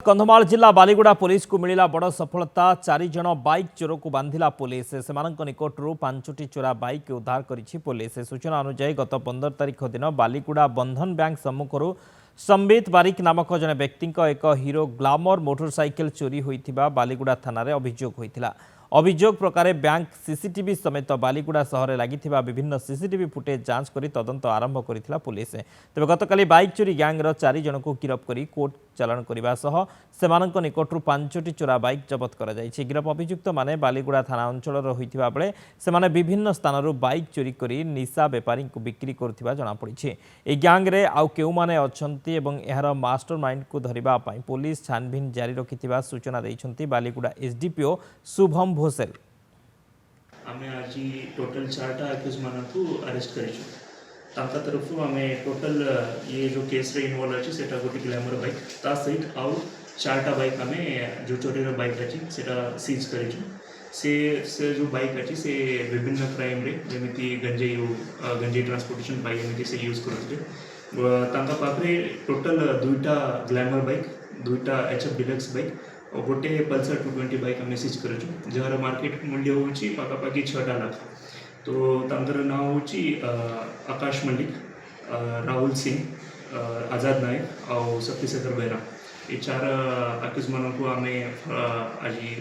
कंधमाल जिला बालीगुड़ा पुलिस को मिला बड़ सफलता। 4 जन बाइक चोर को बांधिला पुलिस। से निकटू 5टी चोरा बाइक उद्धार करिछि पुलिस। सूचना अनुसार गत 15 तारिख दिन बालीगुड़ा बंधन बैंक सम्मुखर संबित बारिक नामक जने व्यक्ति एक हीरो ग्लामर मोटरसाइकेल चोरी होइथिबा बालीगुड़ा थाना रे अभियोग होइथिला। अभियोग प्रकार बैंक सीसीटीवी समेत बालीगुड़ा सहर लगी विभिन्न सीसीटीवी फुटेज जांच कर तदंत आरंभ करथिला पुलिस। तेज गतकाली बाइक चोरी गैंगर 4 जन को गिरफ्त कर कोर्ट चालाण करने सह सेमानक निकटू 5टी चोरा बाइक जबत कर गिरफ अभियुक्त माने बालीगुड़ा थाना अंचल होइथिबा बेले सेमाने विभिन्न स्थानरू बाइक चोरी करी निशा बेपारी को बिक्री करथिबा जଣା पड़िछि। ए गैंग रे आउ केउ माने अछंती एवं एहार मास्टरमाइंड को धरिबा पई पुलिस छानबीन जारी रखिथिबा सूचना दैछंती बालीगुड़ा एसडीपीओ शुभम भोसेल। आमे आज टोटल 4टा अक्यूज मानकु अरेस्ट करिछु। तांका तरफु आमे टोटल ये जो केस रे इन्वॉल्व अछि सेटा गोटी ग्लैमर बाइक ता सहित आउ 4टा बाइक आमे जो चोरी रो बाइक अछि सेटा सीज करिछु। से जो बाइक अछि से विभिन्न क्राइम रे जेमिति गंजेई ट्रांसपोर्टेशन बाइक जेमिति से यूज करथि। तांका पाखरे टोटल 2टा ग्लैमर बाइक 2टा एचएफ डिलक्स बाइक और गोटे पल्सर 220 बाइक आम सीज कर जार मार्केट मूल्य हूँ पाखापाखि 6 लाख। तो तांकर नाम हूँ आकाश मल्लिक, राहुल सिंह, आजाद नायक और शक्तिशेखर बेहरा। ये 4 अक्यूज मानक आम आज